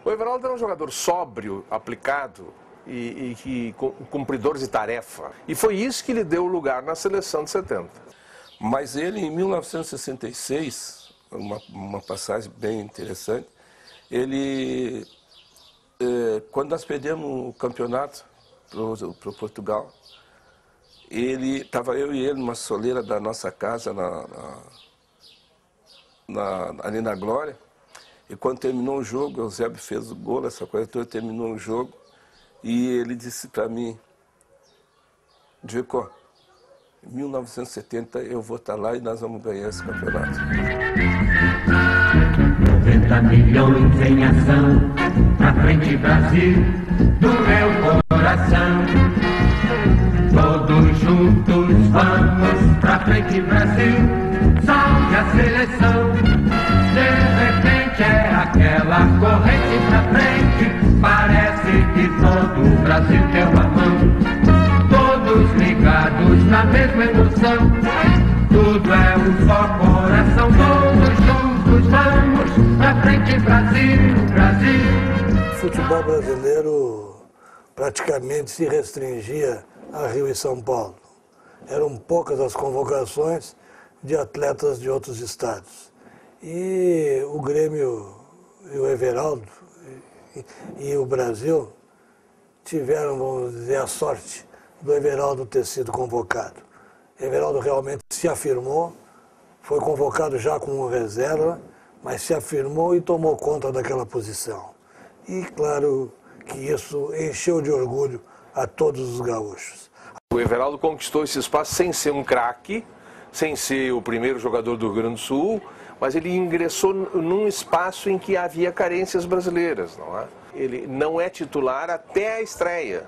O Everaldo era um jogador sóbrio, aplicado e cumpridor de tarefa. E foi isso que lhe deu lugar na seleção de 70. Mas ele, em 1966, uma passagem bem interessante, ele, quando nós perdemos o campeonato para o Portugal, estava eu e ele numa soleira da nossa casa, ali na Glória, e quando terminou o jogo, o Eusébio fez o gol, essa coisa toda, terminou o jogo, e ele disse para mim: Diego, em 1970 eu vou estar lá e nós vamos ganhar esse campeonato. 90 milhões em ação, pra frente Brasil, do meu coração. Todos juntos vamos pra frente Brasil, salve a seleção. De repente é aquela corrente pra frente, parece que todo o Brasil deu a mão. Todos ligados na mesma emoção, tudo é um só coração. Todos juntos vamos pra frente Brasil, Brasil. O futebol brasileiro praticamente se restringia a Rio e São Paulo. Eram poucas as convocações de atletas de outros estados. E o Grêmio e o Everaldo e o Brasil tiveram, vamos dizer, a sorte do Everaldo ter sido convocado. Everaldo realmente se afirmou, foi convocado já como reserva, mas se afirmou e tomou conta daquela posição. E claro que isso encheu de orgulho a todos os gaúchos. O Everaldo conquistou esse espaço sem ser um craque, sem ser o primeiro jogador do Rio Grande do Sul, mas ele ingressou num espaço em que havia carências brasileiras, não é? Ele não é titular até a estreia.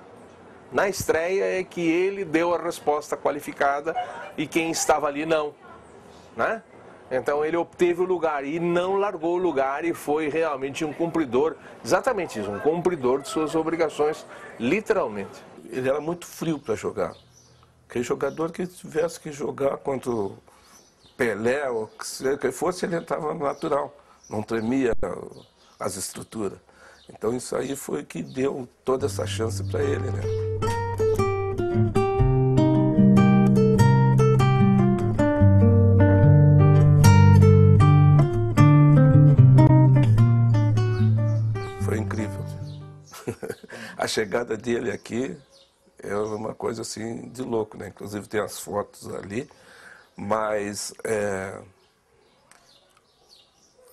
Na estreia é que ele deu a resposta qualificada e quem estava ali não, né? Então ele obteve o lugar e não largou o lugar e foi realmente um cumpridor, exatamente isso, um cumpridor de suas obrigações, literalmente. Ele era muito frio para jogar. Aquele jogador que tivesse que jogar contra o Pelé ou que fosse, ele entrava natural, não tremia as estruturas. Então isso aí foi que deu toda essa chance para ele, né? Foi incrível. A chegada dele aqui é uma coisa assim de louco, né? Inclusive tem as fotos ali, mas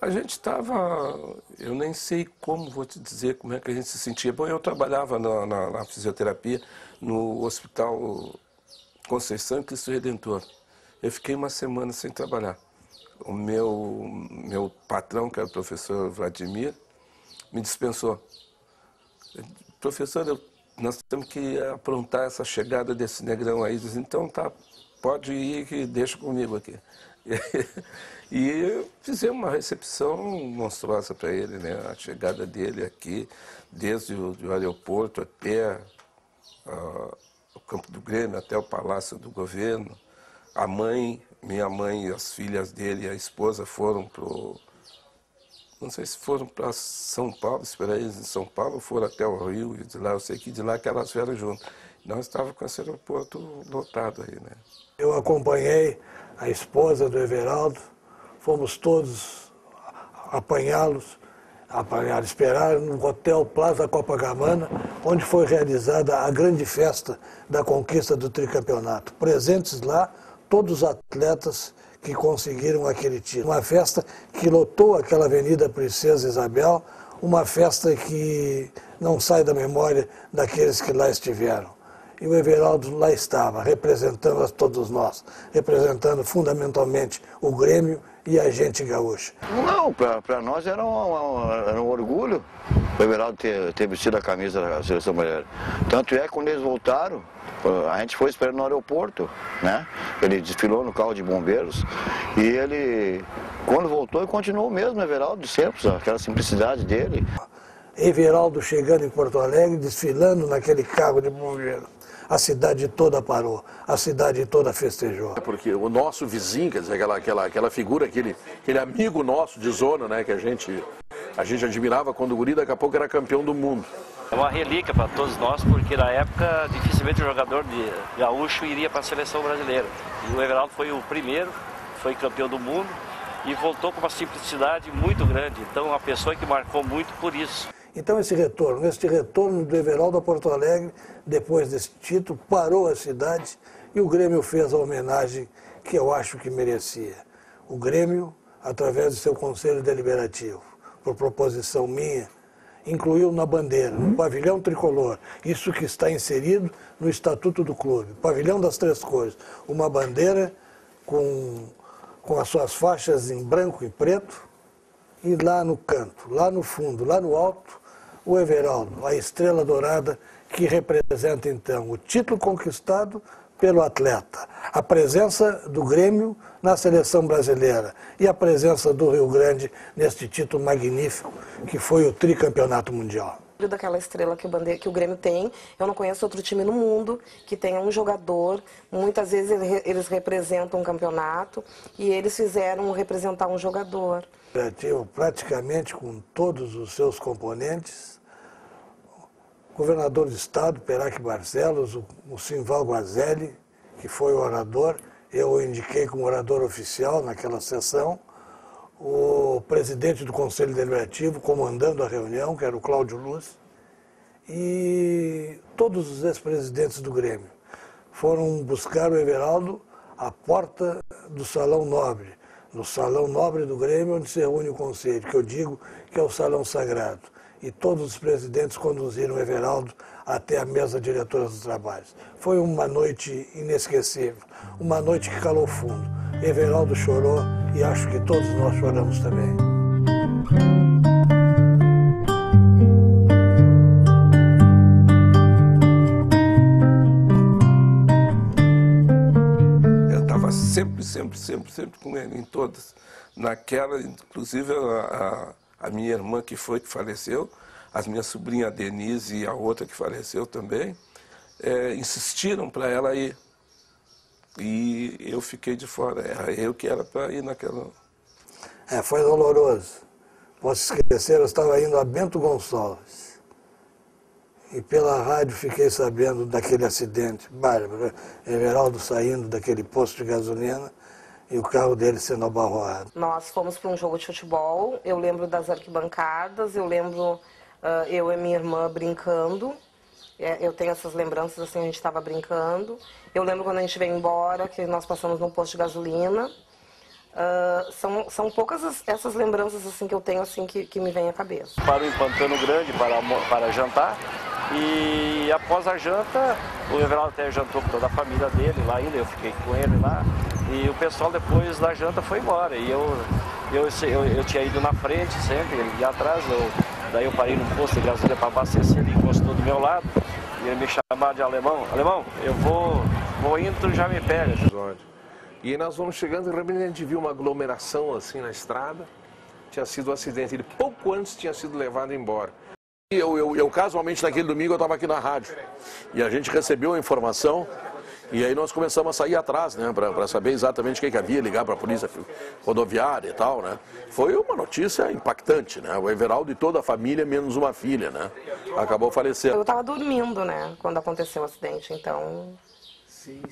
a gente estava, eu nem sei como vou te dizer como é que a gente se sentia. Bom, eu trabalhava na fisioterapia no Hospital Conceição e Cristo Redentor. Eu fiquei uma semana sem trabalhar. O meu patrão, que era o professor Vladimir, me dispensou. Professor, nós temos que aprontar essa chegada desse negrão aí. Diz, então tá, pode ir que deixa comigo aqui. E fizemos uma recepção monstruosa para ele, né? A chegada dele aqui, desde o aeroporto até o Campo do Grêmio, até o Palácio do Governo. A mãe, minha mãe e as filhas dele e a esposa foram não sei se foram para São Paulo, esperar eles em São Paulo, foram até o Rio, e de lá, eu sei que de lá que elas vieram junto. Nós estávamos com esse aeroporto lotado aí, né? Eu acompanhei a esposa do Everaldo, fomos todos esperar no Hotel Plaza Copacabana, onde foi realizada a grande festa da conquista do tricampeonato. Presentes lá, todos os atletas que conseguiram aquele título. Uma festa que lotou aquela Avenida Princesa Isabel, uma festa que não sai da memória daqueles que lá estiveram. E o Everaldo lá estava, representando a todos nós, representando fundamentalmente o Grêmio e a gente gaúcha. Não, para nós era um orgulho o Everaldo ter vestido a camisa da Seleção Brasileira. Tanto é que quando eles voltaram, a gente foi esperando no aeroporto, né? Ele desfilou no carro de bombeiros e ele, quando voltou, ele continuou mesmo, Everaldo, de sempre, aquela simplicidade dele. Everaldo chegando em Porto Alegre, desfilando naquele carro de bombeiro. a cidade toda parou, a cidade toda festejou. Porque o nosso vizinho, quer dizer, aquela figura, aquele amigo nosso de zona, né, que a gente admirava quando o guri daqui a pouco era campeão do mundo. É uma relíquia para todos nós, porque na época dificilmente o jogador de gaúcho iria para a seleção brasileira. E o Everaldo foi o primeiro, foi campeão do mundo e voltou com uma simplicidade muito grande. Então, uma pessoa que marcou muito por isso. Então, este retorno do Everaldo a Porto Alegre, depois desse título, parou a cidade e o Grêmio fez a homenagem que eu acho que merecia. O Grêmio, através do seu Conselho Deliberativo, por proposição minha, incluiu na bandeira, no pavilhão tricolor, isso que está inserido no Estatuto do Clube, pavilhão das três cores, uma bandeira com as suas faixas em branco e preto, e lá no canto, lá no fundo, lá no alto, o Everaldo, a estrela dourada que representa então o título conquistado pelo atleta, a presença do Grêmio na seleção brasileira e a presença do Rio Grande neste título magnífico que foi o tricampeonato mundial. Daquela estrela que o Grêmio tem, eu não conheço outro time no mundo que tenha um jogador, muitas vezes eles representam um campeonato e eles fizeram representar um jogador. Praticamente com todos os seus componentes, o governador do estado, Peraque Barcelos, o Simval Guazelli, que foi o orador, eu o indiquei como orador oficial naquela sessão, o presidente do Conselho Deliberativo, comandando a reunião, que era o Cláudio Luz, e todos os ex-presidentes do Grêmio foram buscar o Everaldo à porta do Salão Nobre, no Salão Nobre do Grêmio, onde se reúne o Conselho, que eu digo que é o Salão Sagrado. E todos os presidentes conduziram o Everaldo até a mesa diretora dos trabalhos. Foi uma noite inesquecível, uma noite que calou fundo. Everaldo chorou e acho que todos nós choramos também. Eu estava sempre com ele, em todas. Naquela, inclusive, a minha irmã que faleceu, as minhas sobrinhas Denise e a outra que faleceu também, insistiram para ela ir. E eu fiquei de fora, era eu que era para ir naquela... Foi doloroso. Posso esquecer, eu estava indo a Bento Gonçalves. E pela rádio fiquei sabendo daquele acidente bárbaro. Everaldo saindo daquele posto de gasolina e o carro dele sendo abarroado. Nós fomos para um jogo de futebol, eu lembro das arquibancadas, eu lembro eu e minha irmã brincando. Eu tenho essas lembranças, assim, a gente estava brincando. Eu lembro quando a gente veio embora, que nós passamos num posto de gasolina. São poucas essas lembranças assim, que eu tenho assim, que me vem à cabeça. Parou em Pantano Grande para jantar e após a janta, o Everaldo até jantou com toda a família dele lá ainda, eu fiquei com ele lá. E o pessoal depois da janta foi embora. E eu tinha ido na frente sempre, ele ia atrás. Daí eu parei num posto de gasolina para abastecer, ele encostou do meu lado e ele me chamava de alemão. Alemão, eu vou indo, tu já me pega. E aí nós vamos chegando e realmente a gente viu uma aglomeração assim na estrada. Tinha sido um acidente, ele pouco antes tinha sido levado embora. E eu casualmente naquele domingo eu estava aqui na rádio e a gente recebeu a informação. E aí nós começamos a sair atrás, né, para saber exatamente o que havia, ligar para a polícia rodoviária e tal, né. Foi uma notícia impactante, né, o Everaldo e toda a família, menos uma filha, né, acabou falecendo. Eu estava dormindo, né, quando aconteceu o acidente, então... Sim.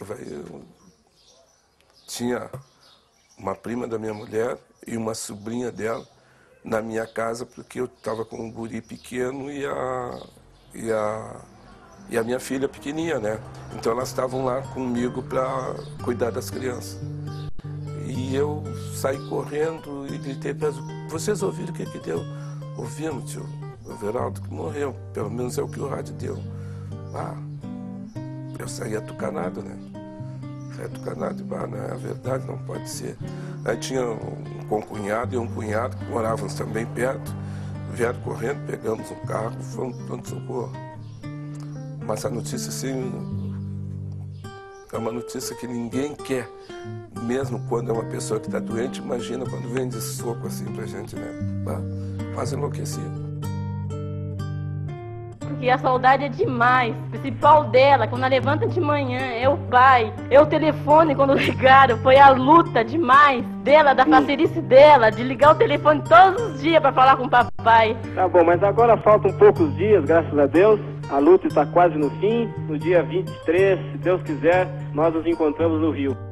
Tinha uma prima da minha mulher e uma sobrinha dela na minha casa, porque eu estava com um guri pequeno e a minha filha pequenininha, né? Então elas estavam lá comigo para cuidar das crianças. E eu saí correndo e gritei para elas: vocês ouviram o que deu? Ouvimos, tio. O Everaldo que morreu, pelo menos é o que o rádio deu. Eu saí atucanado, né? Saí atucanado, não é verdade, não pode ser. Aí tinha um concunhado e um cunhado que moravam também perto, vieram correndo, pegamos um carro, fomos para pronto-socorro. Mas a notícia, assim, é uma notícia que ninguém quer, mesmo quando é uma pessoa que está doente. Imagina quando vem de soco assim pra gente, né? Quase enlouquecido. que a saudade é demais. O principal dela, quando ela levanta de manhã, é o pai. É o telefone, quando ligaram, foi a luta demais dela, da facerice dela, de ligar o telefone todos os dias para falar com o papai. Tá bom, mas agora faltam poucos dias, graças a Deus. A luta está quase no fim. No dia 23, se Deus quiser, nós nos encontramos no Rio.